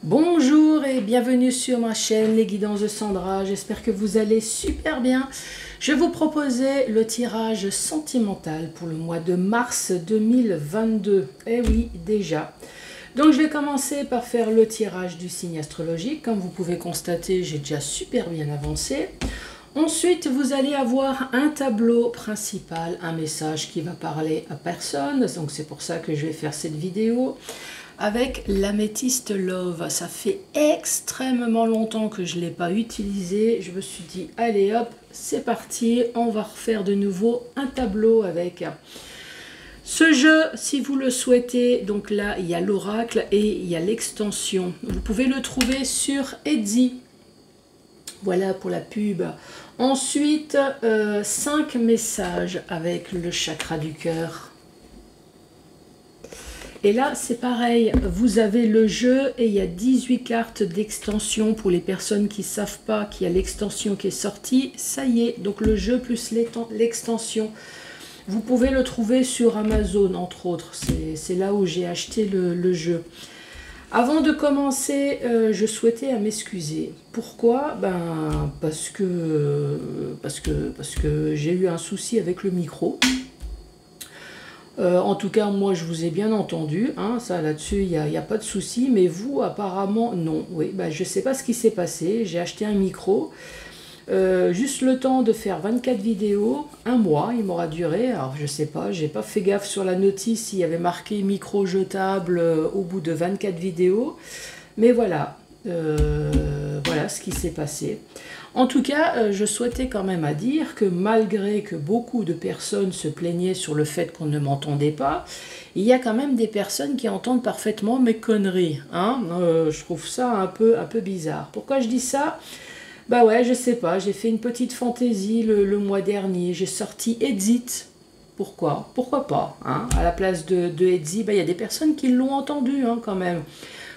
Bonjour et bienvenue sur ma chaîne Les Guidances de Sandra, j'espère que vous allez super bien. Je vais vous proposer le tirage sentimental pour le mois de mars 2022. Eh oui, déjà. Donc je vais commencer par faire le tirage du signe astrologique. Comme vous pouvez constater, j'ai déjà super bien avancé. Ensuite, vous allez avoir un tableau principal, un message qui va parler à personne. Donc c'est pour ça que je vais faire cette vidéo. Avec l'améthyste Love, ça fait extrêmement longtemps que je ne l'ai pas utilisé. Je me suis dit, allez hop, c'est parti, on va refaire de nouveau un tableau avec ce jeu, si vous le souhaitez. Donc là, il y a l'oracle et il y a l'extension. Vous pouvez le trouver sur Etsy. Voilà pour la pub. Ensuite, 5 messages avec le chakra du cœur. Et là, c'est pareil, vous avez le jeu et il y a 18 cartes d'extension pour les personnes qui ne savent pas qu'il y a l'extension qui est sortie. Ça y est, donc le jeu plus l'extension. Vous pouvez le trouver sur Amazon, entre autres. C'est là où j'ai acheté le jeu. Avant de commencer, je souhaitais m'excuser. Pourquoi? Parce que j'ai eu un souci avec le micro. En tout cas, moi, je vous ai bien entendu, hein, ça là-dessus, il n'y a pas de souci, mais vous, apparemment, non. Oui, je ne sais pas ce qui s'est passé, j'ai acheté un micro, juste le temps de faire 24 vidéos, un mois, il m'aura duré, alors je ne sais pas, j'ai pas fait gaffe sur la notice s'il y avait marqué micro jetable au bout de 24 vidéos, mais voilà, voilà ce qui s'est passé. En tout cas, je souhaitais quand même dire que malgré que beaucoup de personnes se plaignaient sur le fait qu'on ne m'entendait pas, il y a quand même des personnes qui entendent parfaitement mes conneries. Hein, je trouve ça un peu bizarre. Pourquoi je dis ça? Bah ouais, je sais pas, j'ai fait une petite fantaisie le mois dernier, j'ai sorti Exit. Pourquoi? Pourquoi pas, hein? À la place de Etsy, il y a des personnes qui l'ont entendu, hein, quand même.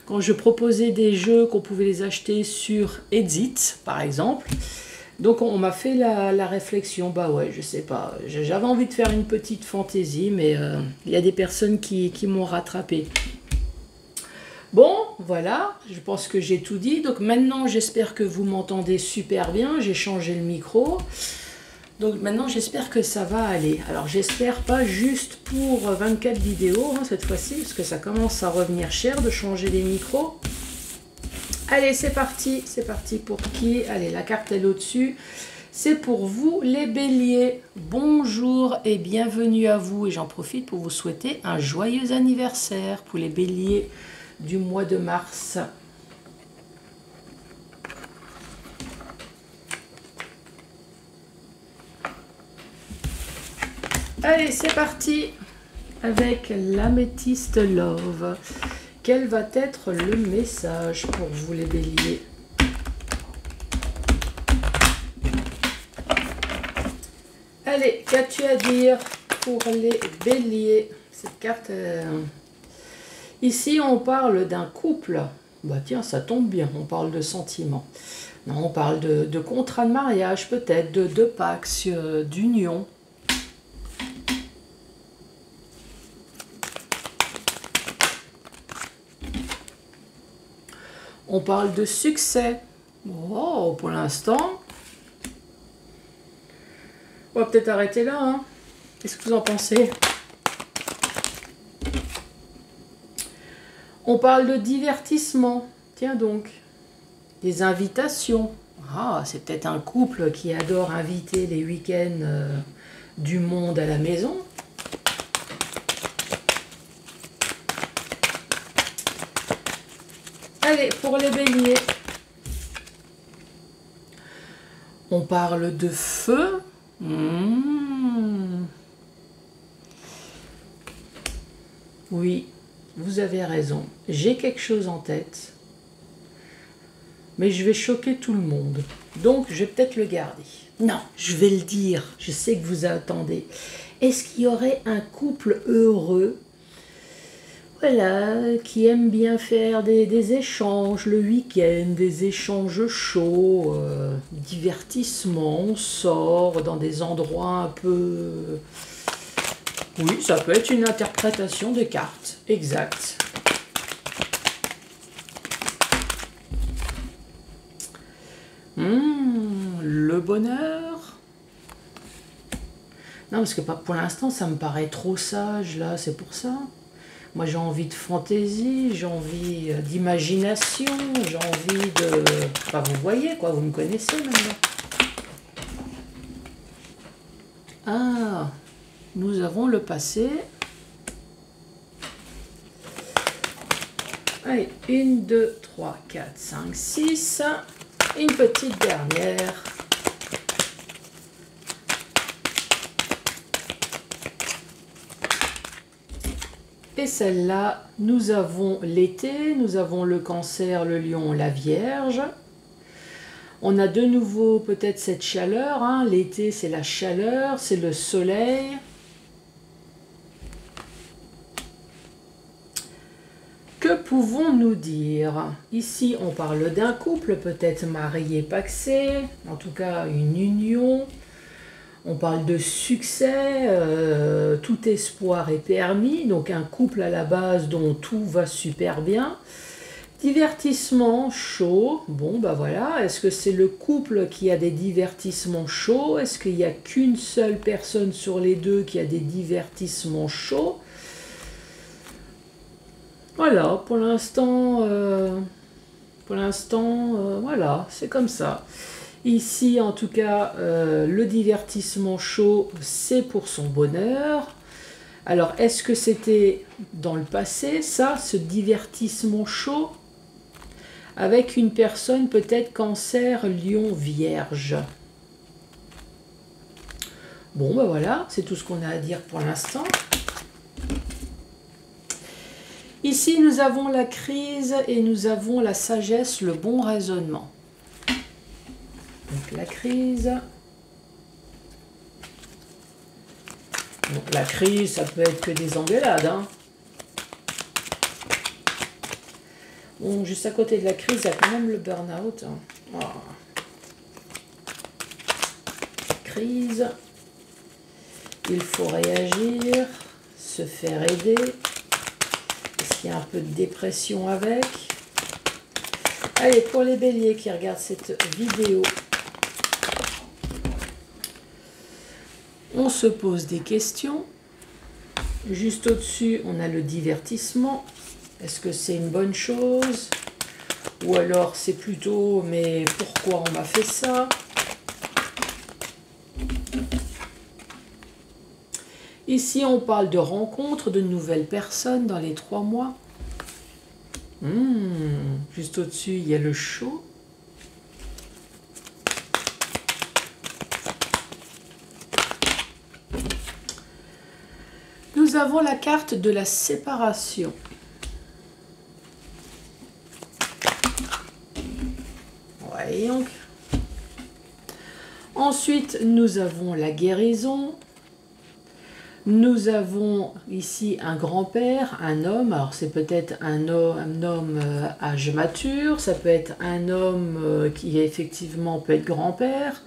Quand je proposais des jeux qu'on pouvait les acheter sur Exit, par exemple, donc on m'a fait la réflexion, bah ouais, je sais pas, j'avais envie de faire une petite fantaisie, mais il y a des personnes qui m'ont rattrapé. Bon, voilà, je pense que j'ai tout dit, donc maintenant j'espère que vous m'entendez super bien, j'ai changé le micro. Donc maintenant j'espère que ça va aller. Alors j'espère pas juste pour 24 vidéos hein, cette fois-ci, parce que ça commence à revenir cher de changer les micros. Allez, c'est parti pour qui? Allez, la carte est au-dessus. C'est pour vous les béliers. Bonjour et bienvenue à vous. Et j'en profite pour vous souhaiter un joyeux anniversaire pour les béliers du mois de mars. Allez, c'est parti avec l'améthyste Love. Quel va être le message pour vous les béliers? Allez, qu'as-tu à dire pour les béliers? Cette carte, ici on parle d'un couple. Bah tiens, ça tombe bien, on parle de sentiments. Non, on parle de contrat de mariage peut-être, de pax, d'union. On parle de succès. Oh, pour l'instant. On va peut-être arrêter là. Hein. Qu'est-ce que vous en pensez? On parle de divertissement. Tiens donc. Des invitations. Ah, c'est peut-être un couple qui adore inviter les week-ends du monde à la maison. Allez, pour les béliers, on parle de feu. Oui, vous avez raison. J'ai quelque chose en tête, mais je vais choquer tout le monde. Donc, je vais peut-être le garder. Non, je vais le dire. Je sais que vous attendez. Est-ce qu'il y aurait un couple heureux? Voilà, qui aime bien faire des échanges le week-end, des échanges chauds, divertissement, on sort dans des endroits un peu... Oui, ça peut être une interprétation des cartes, exact. bonheur. Non, parce que pour l'instant, ça me paraît trop sage, là, c'est pour ça. Moi, j'ai envie de fantaisie, j'ai envie d'imagination, j'ai envie de... Enfin, vous voyez, quoi, vous me connaissez maintenant. Ah, nous avons le passé. Allez, 1, 2, 3, 4, 5, 6. Une petite dernière. Et celle-là, nous avons l'été, nous avons le Cancer, le Lion, la Vierge. On a de nouveau peut-être cette chaleur. Hein. L'été, c'est la chaleur, c'est le soleil. Que pouvons-nous dire? Ici, on parle d'un couple, peut-être marié, pacsé, en tout cas une union. On parle de succès, tout espoir est permis, donc un couple à la base dont tout va super bien. Divertissement chaud, bon bah voilà, est-ce que c'est le couple qui a des divertissements chauds? Est-ce qu'il n'y a qu'une seule personne sur les deux qui a des divertissements chauds? Voilà, pour l'instant, voilà, c'est comme ça. Ici, en tout cas, le divertissement chaud, c'est pour son bonheur. Alors, est-ce que c'était dans le passé, ça, ce divertissement chaud, avec une personne peut-être Cancer, Lion, Vierge? Bon, ben voilà, c'est tout ce qu'on a à dire pour l'instant. Ici, nous avons la crise et nous avons la sagesse, le bon raisonnement. Donc la crise. Donc la crise, ça peut être que des engueulades. Hein. Bon, juste à côté de la crise, il y a quand même le burn-out. Hein. Oh. Crise. Il faut réagir, se faire aider. Est-ce qu'il y a un peu de dépression avec? Allez, pour les béliers qui regardent cette vidéo, on se pose des questions. Juste au-dessus, on a le divertissement. Est-ce que c'est une bonne chose? Ou alors c'est plutôt, mais pourquoi on m'a fait ça? Ici, on parle de rencontres, de nouvelles personnes dans les 3 mois. Juste au-dessus, il y a le chaud. Nous avons la carte de la séparation. Voyons. Ensuite, nous avons la guérison. Nous avons ici un grand-père, un homme. Alors, c'est peut-être un homme âge mature. Ça peut être un homme qui effectivement peut être grand-père.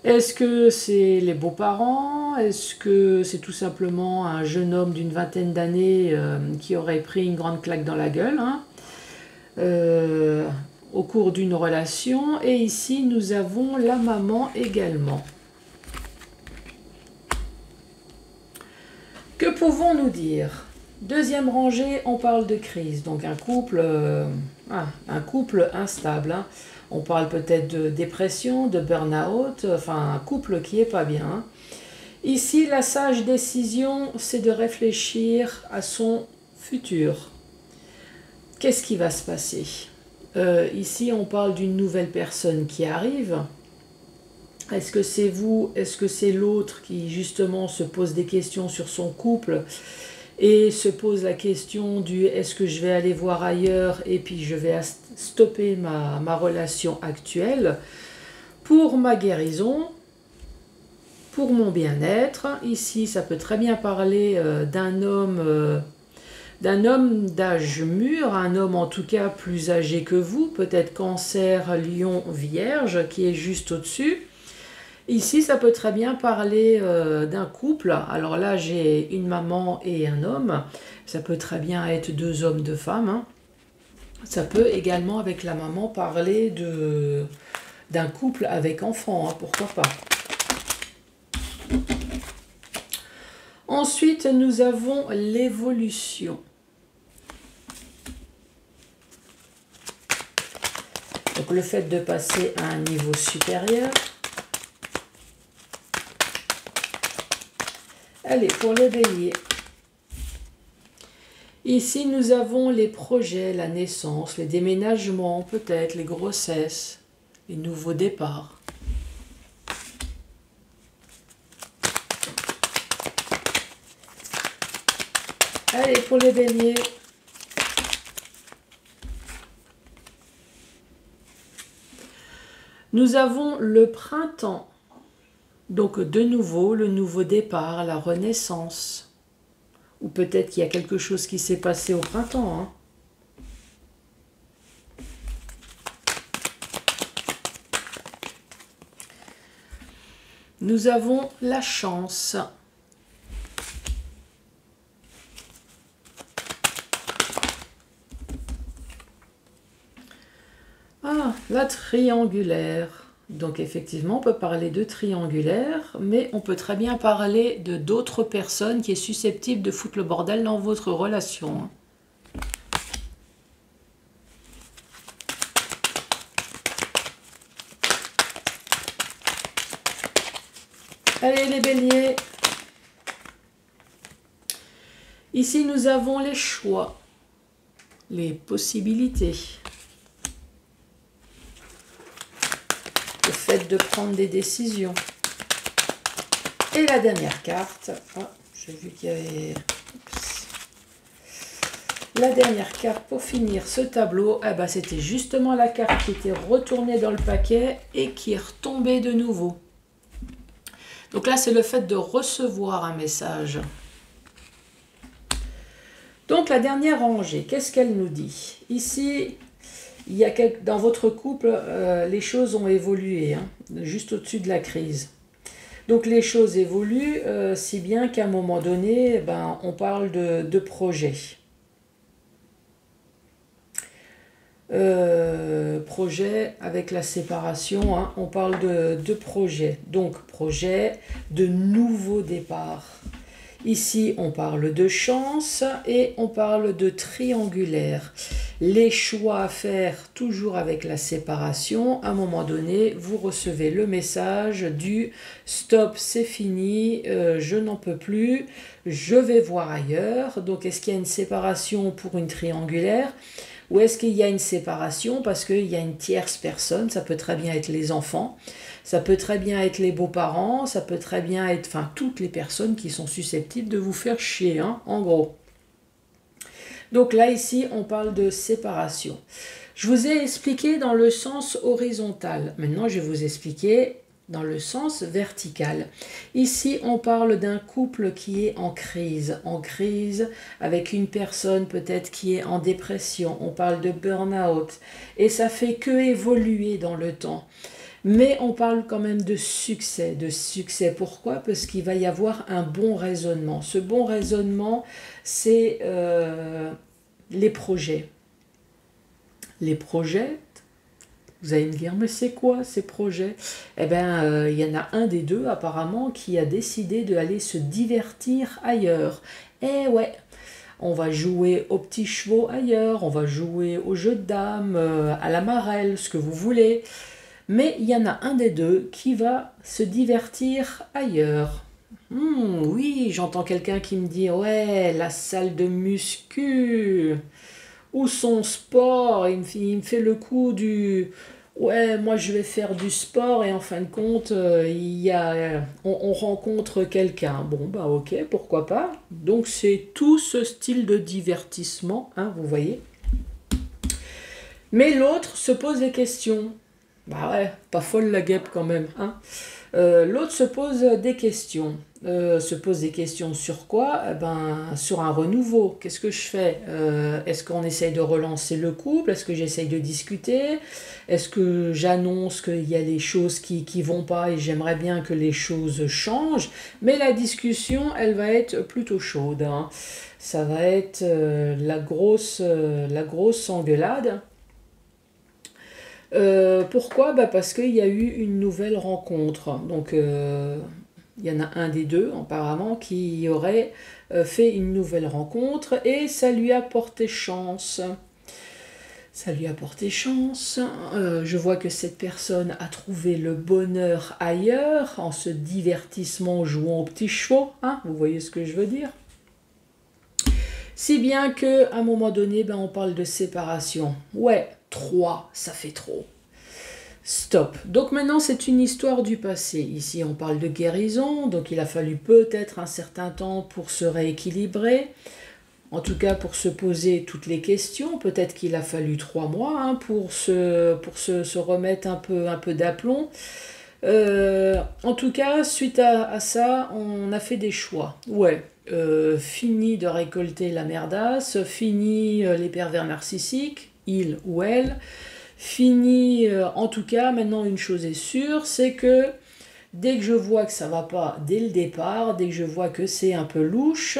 Est-ce que c'est les beaux-parents? Est-ce que c'est tout simplement un jeune homme d'une vingtaine d'années qui aurait pris une grande claque dans la gueule au cours d'une relation? Et ici, nous avons la maman également. Que pouvons-nous dire? Deuxième rangée, on parle de crise. Donc un couple instable. Hein. On parle peut-être de dépression, de burn-out, enfin un couple qui n'est pas bien. Hein. Ici, la sage décision, c'est de réfléchir à son futur. Qu'est-ce qui va se passer? Ici, on parle d'une nouvelle personne qui arrive. Est-ce que c'est vous? Est-ce que c'est l'autre qui justement se pose des questions sur son couple et se pose la question du est-ce que je vais aller voir ailleurs et puis je vais stopper ma relation actuelle pour ma guérison, pour mon bien-être? Ici, ça peut très bien parler d'un homme d'âge mûr, un homme en tout cas plus âgé que vous, peut-être Cancer, Lion, Vierge, qui est juste au-dessus. Ici, ça peut très bien parler d'un couple. Alors là, j'ai une maman et un homme. Ça peut très bien être 2 hommes, 2 femmes. Hein. Ça peut également, avec la maman, parler d'un couple avec enfant, hein, pourquoi pas. Ensuite, nous avons l'évolution. Donc le fait de passer à un niveau supérieur. Allez, pour les béliers. Ici, nous avons les projets, la naissance, les déménagements, peut-être les grossesses, les nouveaux départs. Allez, pour les béliers. Nous avons le printemps. Donc, de nouveau, le nouveau départ, la renaissance. Ou peut-être qu'il y a quelque chose qui s'est passé au printemps. Hein. Nous avons la chance. Ah, la triangulaire. Donc effectivement, on peut parler de triangulaire, mais on peut très bien parler de d'autres personnes qui est susceptible de foutre le bordel dans votre relation. Allez les béliers. Ici, nous avons les choix, les possibilités. Le fait de prendre des décisions. Et la dernière carte. Ah, j'ai vu qu'il y avait... Oups. La dernière carte pour finir ce tableau, eh ben, c'était justement la carte qui était retournée dans le paquet et qui est retombée de nouveau. Donc là, c'est le fait de recevoir un message. Donc la dernière rangée, qu'est-ce qu'elle nous dit? Ici... Il y a dans votre couple, les choses ont évolué, hein, juste au-dessus de la crise. Donc les choses évoluent, si bien qu'à un moment donné, ben, on parle de projet. Projet avec la séparation, hein, on parle de projet. Donc projet de nouveau départ. Ici, on parle de chance et on parle de triangulaire. Les choix à faire toujours avec la séparation. À un moment donné, vous recevez le message du « stop, c'est fini, je n'en peux plus, je vais voir ailleurs ». Donc, est-ce qu'il y a une séparation pour une triangulaire ? Ou est-ce qu'il y a une séparation parce qu'il y a une tierce personne? Ça peut très bien être les enfants, ça peut très bien être les beaux-parents, ça peut très bien être, enfin, toutes les personnes qui sont susceptibles de vous faire chier, hein, en gros. Donc là, ici, on parle de séparation. Je vous ai expliqué dans le sens horizontal. Maintenant, je vais vous expliquer dans le sens vertical. Ici, on parle d'un couple qui est en crise avec une personne peut-être qui est en dépression. On parle de burn-out et ça fait que évoluer dans le temps. Mais on parle quand même de succès. Pourquoi? Parce qu'il va y avoir un bon raisonnement. Ce bon raisonnement, c'est les projets. Les projets, vous allez me dire, mais c'est quoi ces projets? Eh bien, il y en a un des deux apparemment qui a décidé d'aller se divertir ailleurs. Eh ouais, on va jouer aux petits chevaux ailleurs, on va jouer au jeu de dames, à la marelle, ce que vous voulez. Mais il y en a un des deux qui va se divertir ailleurs. Oui, j'entends quelqu'un qui me dit « Ouais, la salle de muscu !» Ou son sport, il me fait le coup du « Ouais, moi je vais faire du sport » et en fin de compte, on rencontre quelqu'un. Bon, bah ok, pourquoi pas. Donc c'est tout ce style de divertissement, hein, vous voyez. Mais l'autre se pose des questions. Bah ouais, pas folle la guêpe quand même, hein. L'autre se pose des questions. Se pose des questions sur quoi? Eh ben, sur un renouveau. Qu'est-ce que je fais? Est-ce qu'on essaye de relancer le couple? Est-ce que j'essaye de discuter? Est-ce que j'annonce qu'il y a des choses qui vont pas et j'aimerais bien que les choses changent? Mais la discussion, elle va être plutôt chaude, hein. Ça va être la grosse engueulade. Pourquoi? Bah parce qu'il y a eu une nouvelle rencontre. Donc, il y en a un des deux, apparemment, qui aurait fait une nouvelle rencontre et ça lui a porté chance. Ça lui a porté chance. Je vois que cette personne a trouvé le bonheur ailleurs, en se divertissement, jouant aux petits chevaux. Hein, vous voyez ce que je veux dire? Si bien qu'à un moment donné, ben, on parle de séparation. Ouais, 3, ça fait trop. Stop. Donc maintenant, c'est une histoire du passé. Ici, on parle de guérison, donc il a fallu peut-être un certain temps pour se rééquilibrer, en tout cas pour se poser toutes les questions. Peut-être qu'il a fallu 3 mois hein, pour se remettre un peu d'aplomb. En tout cas, suite à ça, on a fait des choix. Ouais, fini de récolter la merdasse, fini les pervers narcissiques, il ou elle. Fini, en tout cas, maintenant une chose est sûre, c'est que dès que je vois que ça va pas dès le départ, dès que je vois que c'est un peu louche,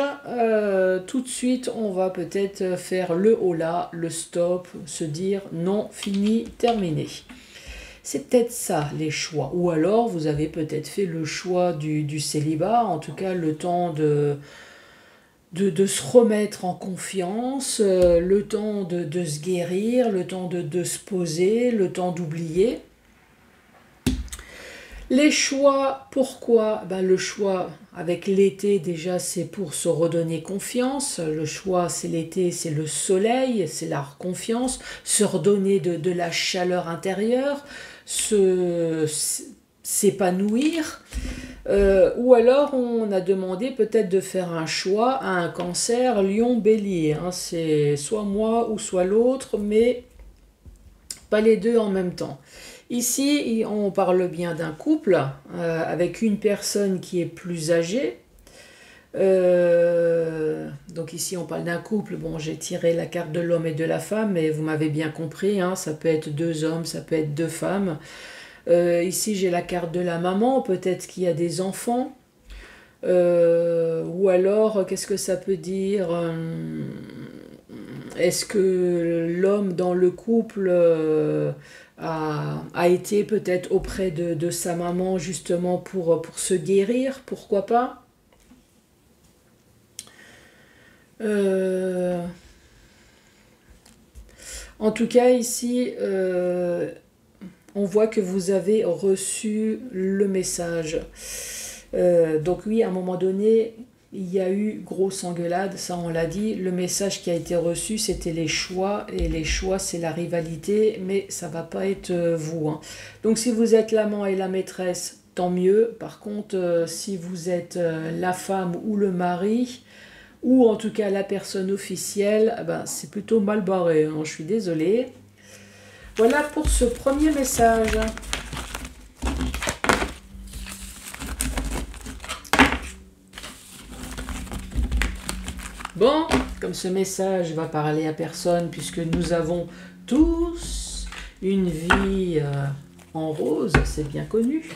tout de suite on va peut-être faire le holà, le stop, se dire non, fini, terminé. C'est peut-être ça les choix. Ou alors vous avez peut-être fait le choix du célibat, en tout cas le temps de se remettre en confiance, le temps de se guérir, le temps de se poser, le temps d'oublier. Les choix, pourquoi? Ben, le choix avec l'été déjà c'est pour se redonner confiance. Le choix c'est l'été, c'est le soleil, c'est la confiance, se redonner de la chaleur intérieure, s'épanouir. Ou alors on a demandé peut-être de faire un choix à un cancer lion-bélier. Hein. C'est soit moi ou soit l'autre, mais pas les deux en même temps. Ici, on parle bien d'un couple avec une personne qui est plus âgée. Donc ici, on parle d'un couple. Bon, j'ai tiré la carte de l'homme et de la femme, mais vous m'avez bien compris, hein, ça peut être 2 hommes, ça peut être 2 femmes. Ici, j'ai la carte de la maman, peut-être qu'il y a des enfants. Ou alors, qu'est-ce que ça peut dire? Est-ce que l'homme dans le couple a été peut-être auprès de sa maman justement pour se guérir? Pourquoi pas? Euh, En tout cas, ici, on voit que vous avez reçu le message. Donc oui, à un moment donné, il y a eu grosse engueulade, ça on l'a dit. Le message qui a été reçu, c'était les choix, et les choix, c'est la rivalité, mais ça va pas être vous. Hein. Donc si vous êtes l'amant et la maîtresse, tant mieux. Par contre, si vous êtes la femme ou le mari, ou en tout cas la personne officielle, eh ben, c'est plutôt mal barré. Hein. Je suis désolée. Voilà pour ce premier message. Bon, comme ce message va parler à personne, puisque nous avons tous une vie en rose, c'est bien connu.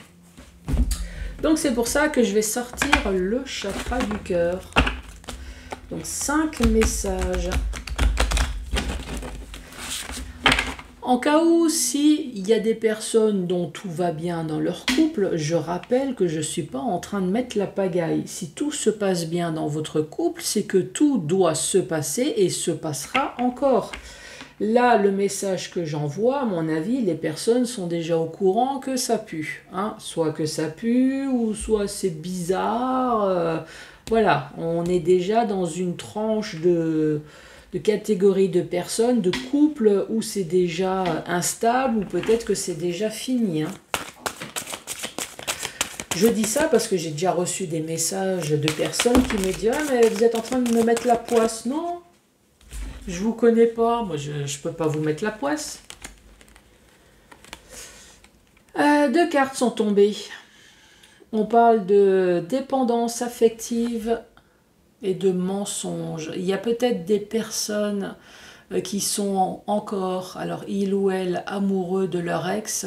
Donc c'est pour ça que je vais sortir le chakra du cœur. Donc 5 messages. En cas où, s'il y a des personnes dont tout va bien dans leur couple, je rappelle que je ne suis pas en train de mettre la pagaille. Si tout se passe bien dans votre couple, c'est que tout doit se passer et se passera encore. Là, le message que j'envoie, à mon avis, les personnes sont déjà au courant que ça pue. Hein. Soit que ça pue, ou soit c'est bizarre. Voilà, on est déjà dans une tranche de catégorie de personnes, de couples où c'est déjà instable ou peut-être que c'est déjà fini. Hein. Je dis ça parce que j'ai déjà reçu des messages de personnes qui me disent « Ah, mais vous êtes en train de me mettre la poisse. » Non, je vous connais pas. Moi, je ne peux pas vous mettre la poisse. 2 cartes sont tombées. On parle de dépendance affective et de mensonges. Il y a peut-être des personnes qui sont encore, alors il ou elle, amoureux de leur ex,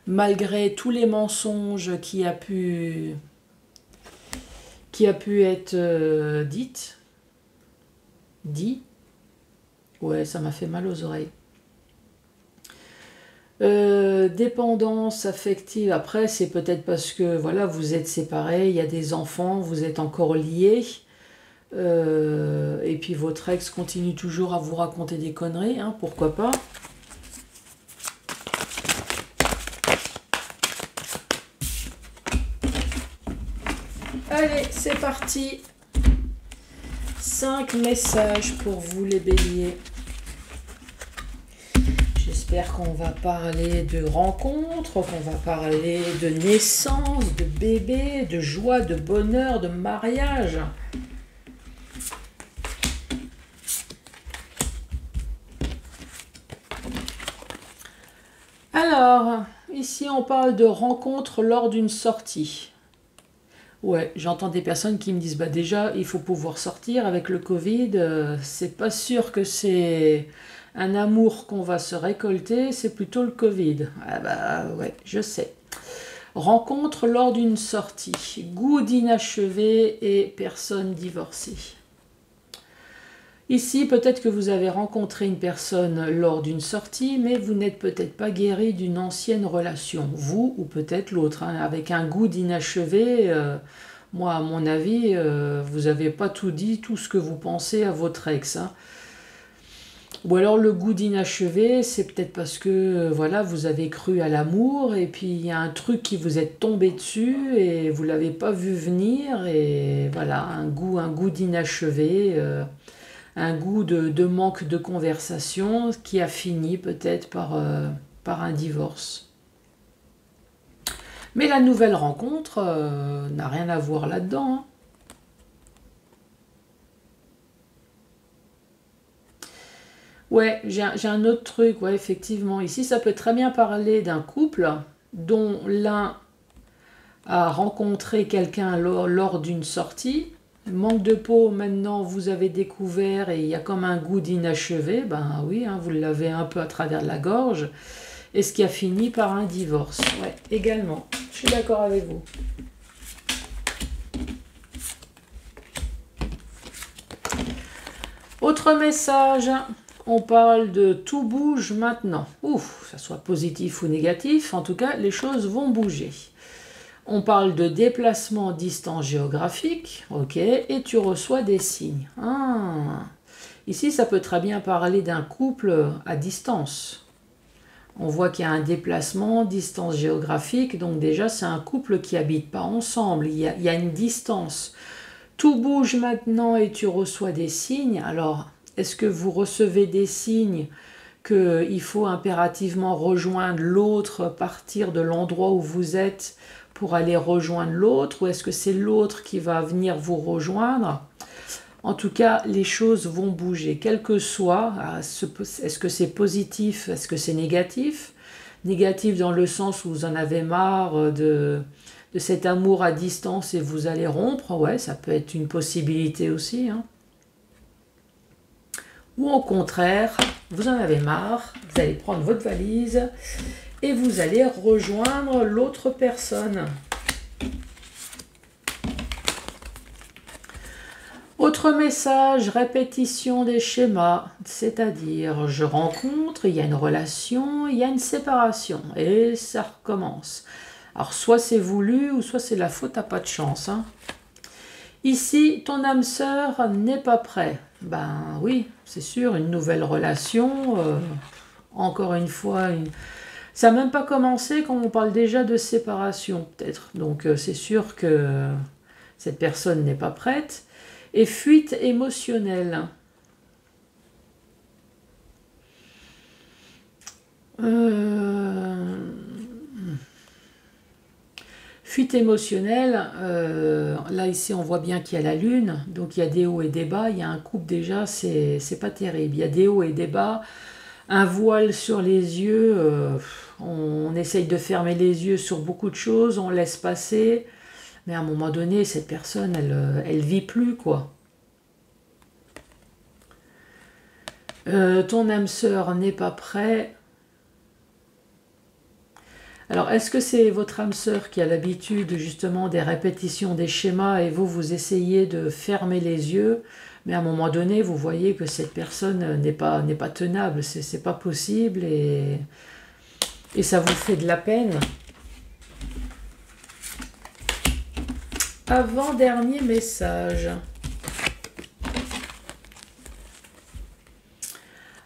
malgré tous les mensonges qui a pu être dit. Ouais, ça m'a fait mal aux oreilles. Dépendance affective, après c'est peut-être parce que voilà, vous êtes séparés, il y a des enfants, vous êtes encore liés, et puis votre ex continue toujours à vous raconter des conneries, hein, pourquoi pas. Allez, c'est parti. 5 messages pour vous les béliers. J'espère qu'on va parler de rencontres, qu'on va parler de naissance, de bébé, de joie, de bonheur, de mariage. Alors, ici on parle de rencontres lors d'une sortie. Ouais, j'entends des personnes qui me disent, bah déjà, il faut pouvoir sortir avec le Covid. C'est pas sûr que c'est un amour qu'on va se récolter, c'est plutôt le Covid. Ah bah ouais, je sais. Rencontre lors d'une sortie. Goût d'inachevé et personne divorcée. Ici, peut-être que vous avez rencontré une personne lors d'une sortie, mais vous n'êtes peut-être pas guéri d'une ancienne relation. Vous ou peut-être l'autre, hein, avec un goût d'inachevé. Moi, à mon avis, vous n'avez pas tout dit, tout ce que vous pensez à votre ex. Hein. Ou alors le goût d'inachevé, c'est peut-être parce que voilà, vous avez cru à l'amour et puis il y a un truc qui vous est tombé dessus et vous l'avez pas vu venir et voilà, un goût d'inachevé. Un goût de manque de conversation qui a fini peut-être par un divorce. Mais la nouvelle rencontre n'a rien à voir là-dedans. Hein. Ouais, j'ai un autre truc, ouais, effectivement. Ici, ça peut très bien parler d'un couple dont l'un a rencontré quelqu'un lors d'une sortie. Manque de peau, maintenant vous avez découvert et il y a comme un goût d'inachevé, ben oui, hein, vous l'avez un peu à travers la gorge, et ce qui a fini par un divorce. Ouais, également, je suis d'accord avec vous. Autre message, on parle de tout bouge maintenant. Ouf, que ça soit positif ou négatif, en tout cas, les choses vont bouger. On parle de déplacement distance géographique, ok, et tu reçois des signes. Ah. Ici, ça peut très bien parler d'un couple à distance. On voit qu'il y a un déplacement, distance géographique, donc déjà c'est un couple qui habite pas ensemble, il y a une distance. Tout bouge maintenant et tu reçois des signes. Alors, est-ce que vous recevez des signes qu'il faut impérativement rejoindre l'autre, partir de l'endroit où vous êtes pour aller rejoindre l'autre, ou est-ce que c'est l'autre qui va venir vous rejoindre? En tout cas, les choses vont bouger, quel que soit. Est-ce que c'est positif, est-ce que c'est négatif? Négatif dans le sens où vous en avez marre de cet amour à distance et vous allez rompre, ouais, ça peut être une possibilité aussi. Hein. Ou au contraire, vous en avez marre, vous allez prendre votre valise et vous allez rejoindre l'autre personne. Autre message, répétition des schémas, c'est-à-dire je rencontre, il y a une relation, il y a une séparation et ça recommence. Alors soit c'est voulu ou soit c'est la faute à pas de chance. Hein. Ici, ton âme sœur n'est pas prêt. Ben oui, c'est sûr, une nouvelle relation, encore une fois, ça n'a même pas commencé quand on parle déjà de séparation, peut-être. Donc c'est sûr que cette personne n'est pas prête. Et fuite émotionnelle. Fuite émotionnelle, là ici on voit bien qu'il y a la lune, donc il y a des hauts et des bas, il y a un couple déjà, c'est pas terrible, il y a des hauts et des bas, un voile sur les yeux, on essaye de fermer les yeux sur beaucoup de choses, on laisse passer, mais à un moment donné, cette personne, elle vit plus, quoi. Ton âme sœur n'est pas prêt. Alors, est-ce que c'est votre âme sœur qui a l'habitude justement des répétitions des schémas et vous essayez de fermer les yeux, mais à un moment donné, vous voyez que cette personne n'est pas tenable, c'est pas possible et Et ça vous fait de la peine. Avant-dernier message.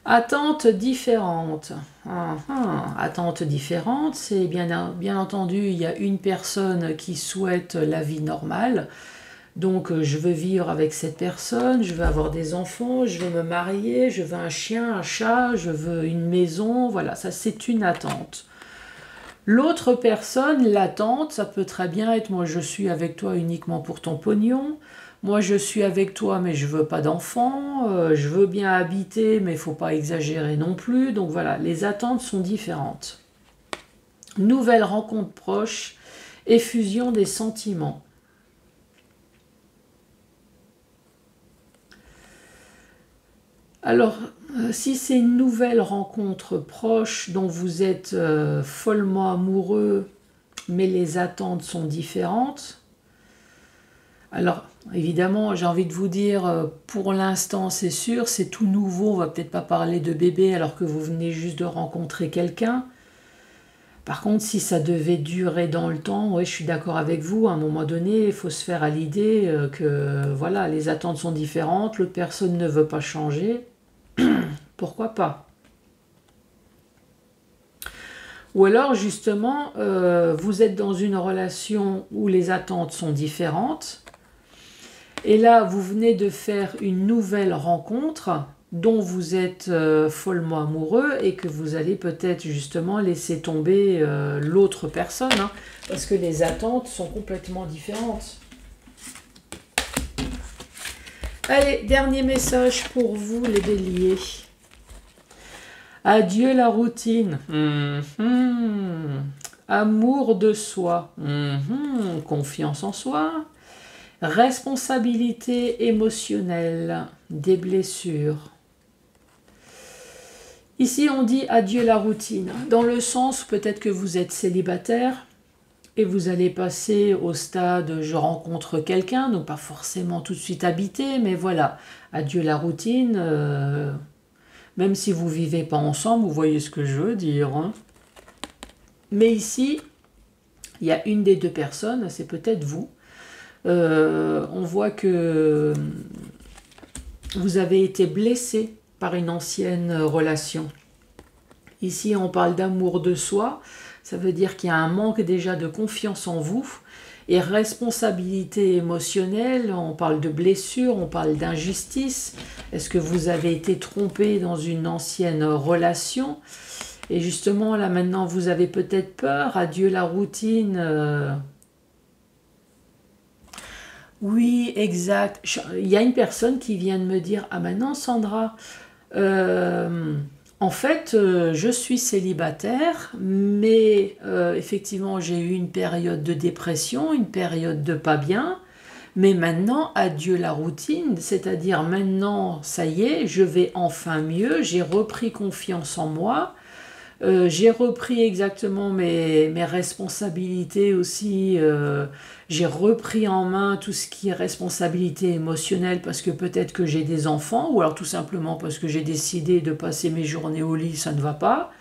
Attentes différentes. Attentes différentes, c'est bien entendu, il y a une personne qui souhaite la vie normale. Donc, je veux vivre avec cette personne, je veux avoir des enfants, je veux me marier, je veux un chien, un chat, je veux une maison. Voilà, ça c'est une attente. L'autre personne, l'attente, ça peut très bien être « moi je suis avec toi uniquement pour ton pognon », « moi je suis avec toi mais je veux pas d'enfant »,« je veux bien habiter mais il faut pas exagérer non plus ». Donc voilà, les attentes sont différentes. Nouvelle rencontre proche, effusion des sentiments. Alors, si c'est une nouvelle rencontre proche dont vous êtes follement amoureux, mais les attentes sont différentes, alors évidemment, j'ai envie de vous dire, pour l'instant c'est sûr, c'est tout nouveau, on va peut-être pas parler de bébé alors que vous venez juste de rencontrer quelqu'un. Par contre, si ça devait durer dans le temps, ouais, je suis d'accord avec vous, à un moment donné, il faut se faire à l'idée que voilà, les attentes sont différentes, l'autre personne ne veut pas changer. Pourquoi pas? Ou alors justement, vous êtes dans une relation où les attentes sont différentes, et là vous venez de faire une nouvelle rencontre dont vous êtes follement amoureux et que vous allez peut-être justement laisser tomber l'autre personne, hein, parce que les attentes sont complètement différentes. Allez, dernier message pour vous les béliers. Adieu la routine. Amour de soi. Confiance en soi. Responsabilité émotionnelle. Des blessures. Ici, on dit adieu la routine. Dans le sens, peut-être que vous êtes célibataire et vous allez passer au stade je rencontre quelqu'un, donc pas forcément tout de suite habité, mais voilà, adieu la routine. Même si vous ne vivez pas ensemble, vous voyez ce que je veux dire. Hein. Mais ici, il y a une des deux personnes, c'est peut-être vous. On voit que vous avez été blessé par une ancienne relation. Ici, on parle d'amour de soi. Ça veut dire qu'il y a un manque déjà de confiance en vous. Et responsabilité émotionnelle, on parle de blessure, on parle d'injustice. Est-ce que vous avez été trompé dans une ancienne relation? Et justement, là maintenant, vous avez peut-être peur. Adieu la routine. Oui, exact. Il y a une personne qui vient de me dire « Ah maintenant, Sandra, en fait, je suis célibataire, mais effectivement, j'ai eu une période de dépression, une période de pas bien, mais maintenant, adieu la routine, c'est-à-dire maintenant, ça y est, je vais enfin mieux, j'ai repris confiance en moi, j'ai repris exactement mes responsabilités aussi, j'ai repris en main tout ce qui est responsabilité émotionnelle parce que peut-être que j'ai des enfants ou alors tout simplement parce que j'ai décidé de passer mes journées au lit, ça ne va pas.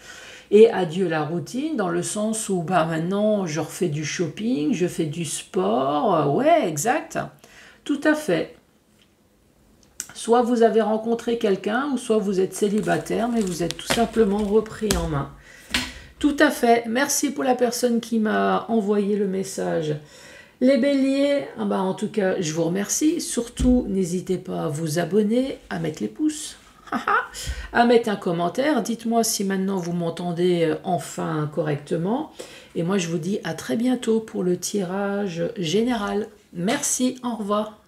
Et adieu la routine dans le sens où bah, maintenant je refais du shopping, je fais du sport, ouais exact, tout à fait. Soit vous avez rencontré quelqu'un, ou soit vous êtes célibataire, mais vous êtes tout simplement repris en main. Tout à fait. Merci pour la personne qui m'a envoyé le message. Les béliers, ah bah en tout cas, je vous remercie. Surtout, n'hésitez pas à vous abonner, à mettre les pouces, à mettre un commentaire. Dites-moi si maintenant vous m'entendez enfin correctement. Et moi, je vous dis à très bientôt pour le tirage général. Merci, au revoir.